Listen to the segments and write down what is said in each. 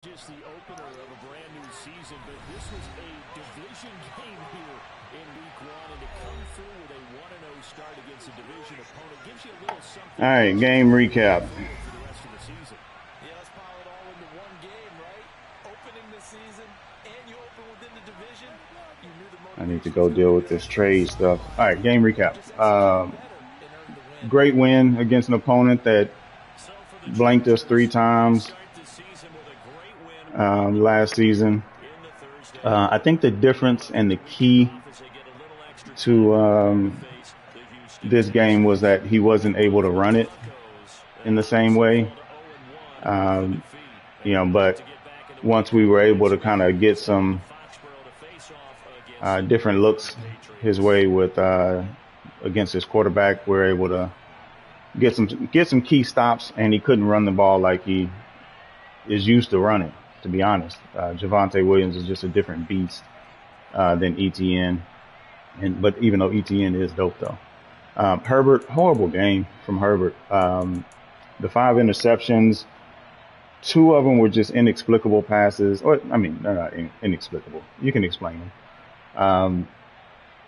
Just the opener of a brand new season, but this was a division game here in week one, and to come through with a 1-0 start against a division opponent gives you a little something All right, extra game to carry recap. forward for the rest of the season. Yeah, let's pile it all into one game, right? Opening the season, and you open within the division. You knew the I need to motivation was go going to deal be with there. this trade stuff. All right, game recap. Just executed better and earned the win. Great win against an opponent that So for the blanked us 3 Chargers, they times start the season with a great win over the last season. in the Thursday. I think the difference and the key As they get a little extra time to to face the Houston this game was that he wasn't able to run it in the same way. But once we were able to kind of get some different looks his way with against his quarterback, we were able to get some key stops, and he couldn't run the ball like he is used to running. To be honest, Javonte Williams is just a different beast than ETN, but even though ETN is dope though. Herbert, horrible game from Herbert. The 5 interceptions, 2 of them were just inexplicable passes. Or I mean, they're not inexplicable. You can explain them.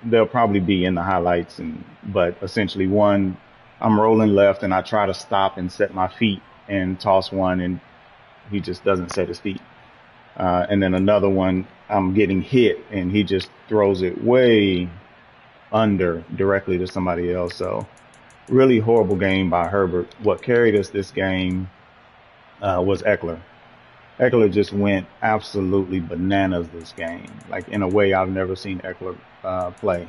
They'll probably be in the highlights, but essentially one, I'm rolling left and I try to stop and set my feet and toss one, and he just doesn't set his feet. And then another one, I'm getting hit and he just throws it way under directly to somebody else. So really horrible game by Herbert. What carried us this game was Eckler. Eckler just went absolutely bananas this game, like in a way I've never seen Eckler play.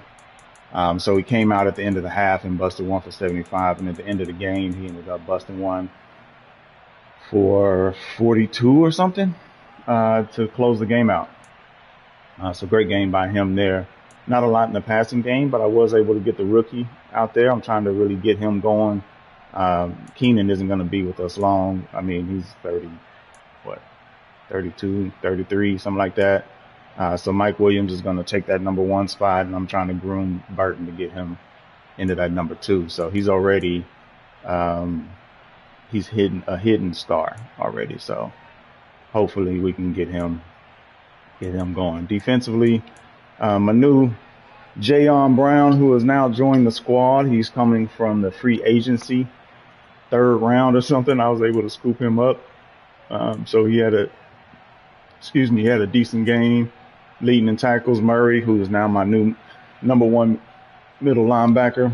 So he came out at the end of the half and busted 1 for 75, and at the end of the game he ended up busting 1 for 42 or something to close the game out. So great game by him there. Not a lot in the passing game, but I was able to get the rookie out there. I'm trying to really get him going. Keenan isn't going to be with us long. I mean, he's 32, 33, something like that. So Mike Williams is going to take that number 1 spot, and I'm trying to groom Burton to get him into that number 2. So he's already, he's a hidden star already. So hopefully we can get him going. Defensively, Manu Jayon Brown, who has now joined the squad. He's coming from the free agency, 3rd round or something. I was able to scoop him up. So he had a decent game, leading in tackles. Murray, who is now my new number 1 middle linebacker.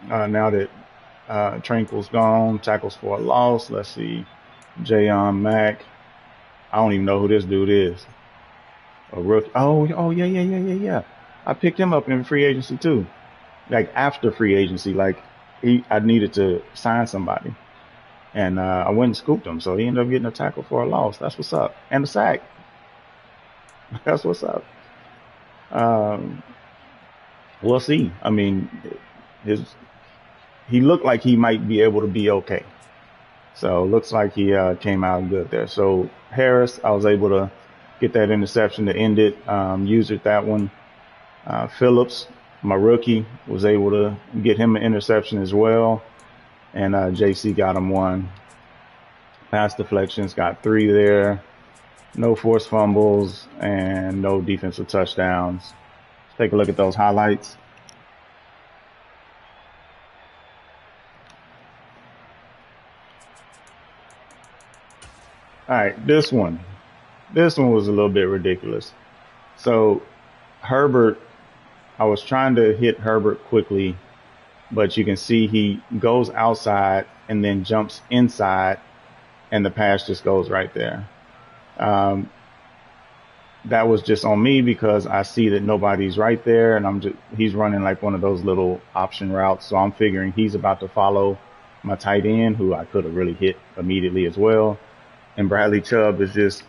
Now that Tranquil's gone, tackles for a loss. Let's see, Jayon Mack. I don't even know who this dude is. A rookie. Oh, yeah. I picked him up in free agency too. Like after free agency, like I needed to sign somebody, and I went and scooped him. So he ended up getting a tackle for a loss. That's what's up, and a sack. That's what's up. We'll see. I mean, he looked like he might be able to be okay. So looks like he came out good there. So Harris, I was able to get that interception to end it. Used that one. Phillips, my rookie, was able to get him an interception as well. And JC got him 1. Pass deflections, got 3 there. No forced fumbles and no defensive touchdowns. Let's take a look at those highlights. All right, this one was a little bit ridiculous. So Herbert, I was trying to hit Herbert quickly, but you can see he goes outside and then jumps inside, and the pass just goes right there. That was just on me because I see that nobody's right there, and he's running like one of those little option routes. So I'm figuring he's about to follow my tight end, who I could have really hit immediately as well. And Bradley Chubb is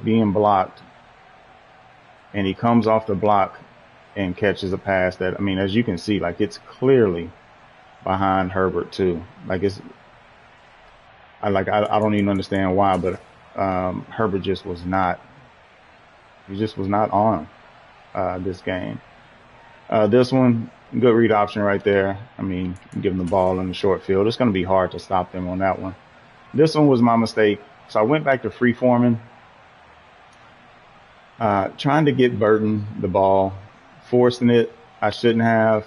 being blocked, and he comes off the block and catches a pass that, I mean, as you can see, like it's clearly behind Herbert too. Like I don't even understand why, but Herbert just was not on this game. This one, good read option right there. I mean, give them the ball in the short field. It's going to be hard to stop them on that one. This one was my mistake. So I went back to free forming, trying to get Burton the ball, forcing it. I shouldn't have.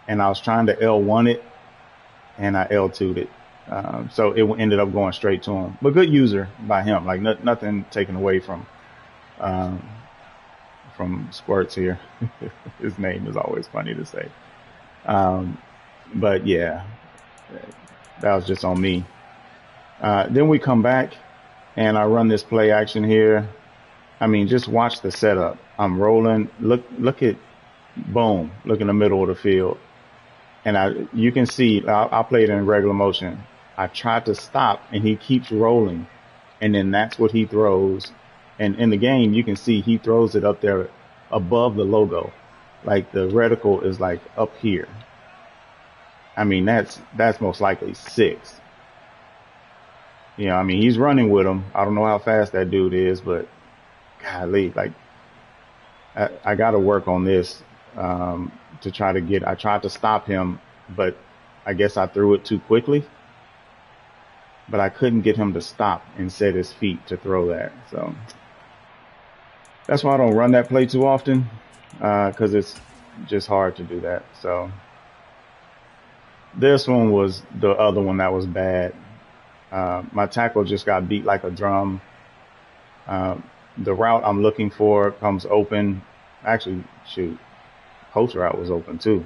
And I was trying to L1 it, and I L2'd it. So it ended up going straight to him. But good user by him. Like nothing taken away um, from Squirts here. His name is always funny to say. But yeah, that was just on me. Then we come back, and I run this play action here. I mean, just watch the setup. I'm rolling. Look at, boom. Look in the middle of the field. And you can see, I'll play it in regular motion. I tried to stop, and he keeps rolling. And then that's what he throws. And in the game, you can see he throws it up there above the logo. Like the reticle is like up here. I mean, that's most likely 6. You know, I mean, he's running with him. I don't know how fast that dude is, but golly, like, I got to work on this to try to I tried to stop him, but I guess I threw it too quickly. But I couldn't get him to stop and set his feet to throw that. So that's why I don't run that play too often, because it's just hard to do that. So this one was the other one that was bad. My tackle just got beat like a drum. The route I'm looking for comes open. Actually, shoot, post route was open too.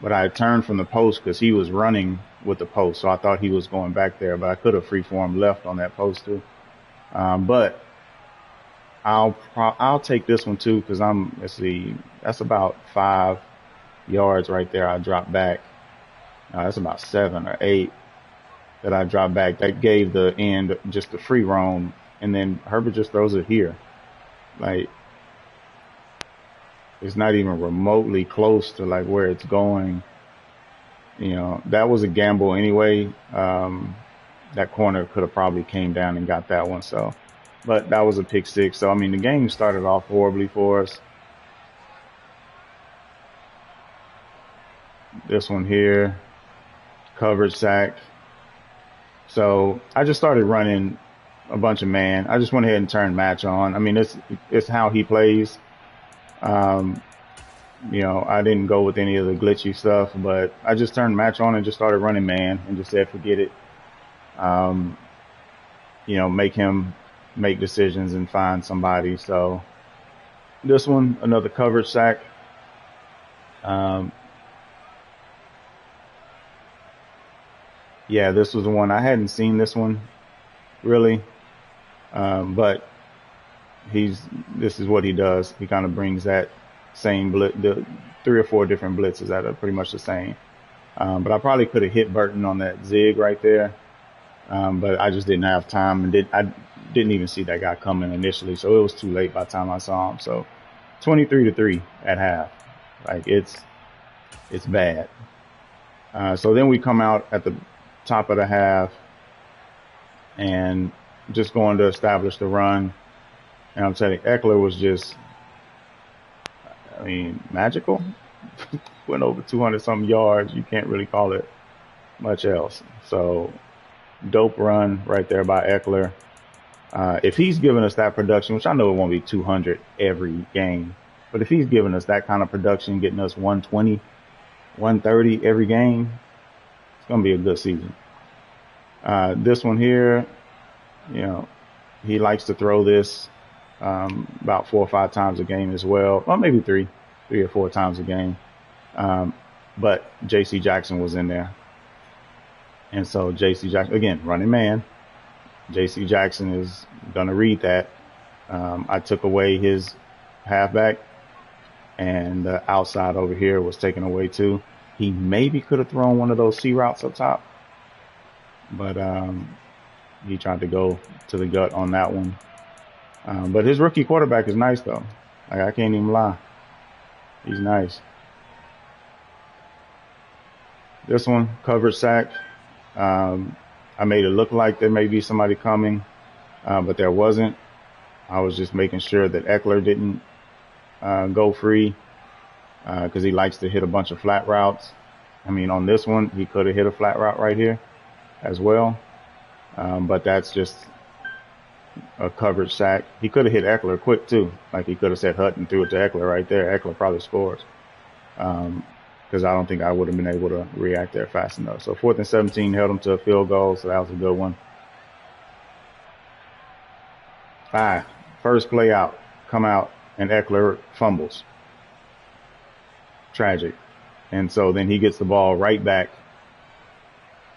But I turned from the post because he was running with the post. So I thought he was going back there, but I could have freeformed left on that post too. But I'll take this one too, because let's see, that's about 5 yards right there. I dropped back. That's about 7 or 8 that I dropped back. That gave the end just the free roam. And then Herbert just throws it here. Like, it's not even remotely close to like where it's going. You know, that was a gamble anyway. That corner could have probably came down and got that one. So, but that was a pick 6. So, I mean, the game started off horribly for us. This one here, coverage sack. So I just started running a bunch of man. I just went ahead and turned match on. I mean, it's how he plays. You know, I didn't go with any of the glitchy stuff, but I just turned match on and just started running man and just said, forget it. You know, make him make decisions and find somebody. So this one, another coverage sack. Yeah, this was the one. I hadn't seen this one really. But this is what he does. He kind of brings that same the 3 or 4 different blitzes that are pretty much the same. But I probably could have hit Burton on that zig right there. But I just didn't have time, and I didn't even see that guy coming initially. So it was too late by the time I saw him. So 23-3 at half. Like it's bad. So then we come out at the top of the half and just going to establish the run. And I'm telling you, Eckler was just, I mean, magical. Went over 200 something yards. You can't really call it much else. So dope run right there by Eckler. If he's giving us that production, which I know it won't be 200 every game, but if he's giving us that kind of production, getting us 120, 130 every game, it's going to be a good season. This one here, you know, he likes to throw this about 4 or 5 times a game as well. Well, maybe 3 or 4 times a game. But J.C. Jackson was in there. And so J.C. Jackson, again, running man. J.C. Jackson is going to read that. I took away his halfback, and the outside over here was taken away too. He maybe could have thrown one of those C routes up top, but he tried to go to the gut on that one. But his rookie quarterback is nice, though. Like, I can't even lie. He's nice. This one, coverage sack. I made it look like there may be somebody coming, but there wasn't. I was just making sure that Eckler didn't go free because he likes to hit a bunch of flat routes. I mean, on this one, he could have hit a flat route right here as well. But that's just a coverage sack. He could have hit Eckler quick too. Like he could have said Hutton, threw it to Eckler right there. Eckler probably scores. Because I don't think I would have been able to react there fast enough. So 4th and 17 held him to a field goal. So that was a good one. First play out, come out, and Eckler fumbles. Tragic. And so then he gets the ball right back.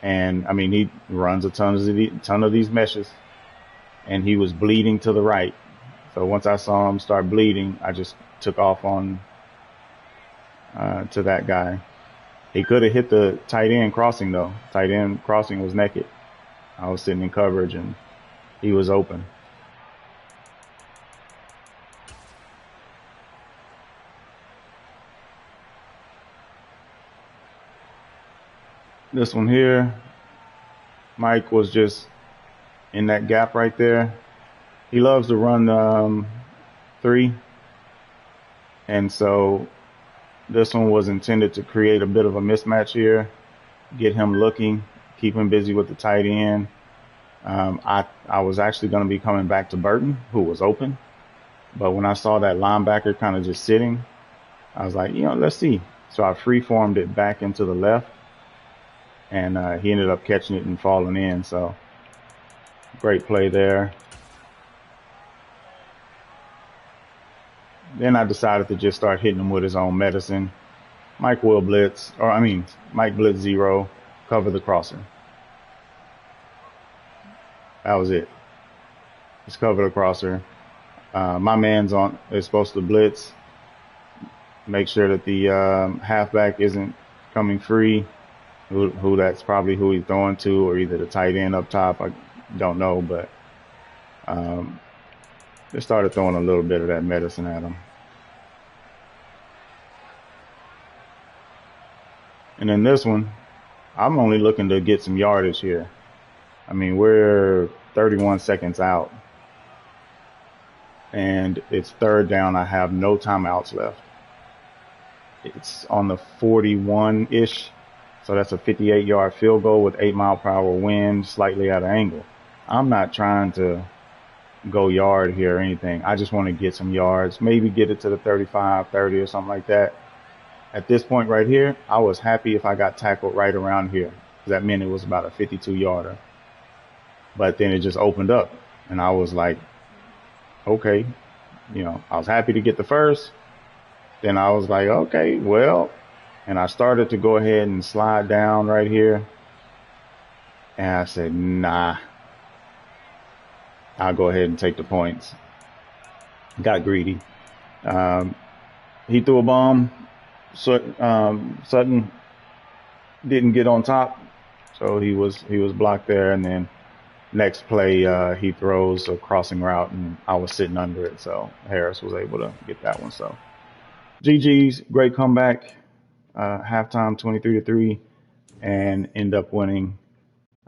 And I mean, he runs a ton of these meshes, and he was bleeding to the right. So once I saw him start bleeding, I just took off on to that guy. He could have hit the tight end crossing though. Tight end crossing was naked. I was sitting in coverage and he was open. This one here, Mike was just in that gap right there. He loves to run 3. And so this one was intended to create a bit of a mismatch here, get him looking, keep him busy with the tight end. I was actually going to be coming back to Burton, who was open. But when I saw that linebacker kind of just sitting, I was like, let's see. So I free-formed it back into the left. And he ended up catching it and falling in. So great play there. Then I decided to just start hitting him with his own medicine. Mike Blitz 0, cover the crosser. That was it. Just cover the crosser. My man's is supposed to blitz. Make sure that the halfback isn't coming free. Who that's probably who he's throwing to, or either the tight end up top. I don't know, but they started throwing a little bit of that medicine at him. And then this one, I'm only looking to get some yardage here. I mean, we're 31 seconds out, and it's 3rd down. I have no timeouts left. It's on the 41-ish. So that's a 58-yard field goal with 8-mile-per-hour wind, slightly at an angle. I'm not trying to go yard here or anything. I just want to get some yards, maybe get it to the 35, 30 or something like that. At this point right here, I was happy if I got tackled right around here. That meant it was about a 52-yarder. But then it just opened up, and I was like, okay. I was happy to get the first. Then I was like, okay, well. And I started to go ahead and slide down right here. And I said, nah, I'll go ahead and take the points. Got greedy. He threw a bomb. Sutton didn't get on top. So he was blocked there. And then next play, he throws a crossing route, and I was sitting under it. So Harris was able to get that one. So GG's, great comeback. Halftime 23-3, and end up winning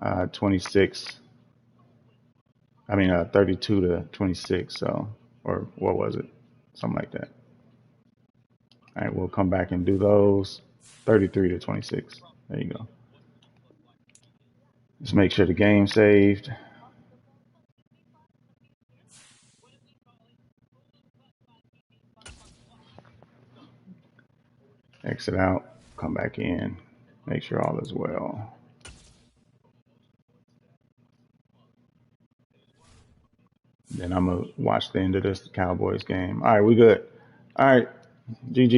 32-26. So, or what was it? Something like that. All right, we'll come back and do those. 33-26. There you go. Just make sure the game's saved. Exit out, come back in, make sure all is well. Then I'm going to watch the end of this Cowboys game. All right, we good. All right, GG.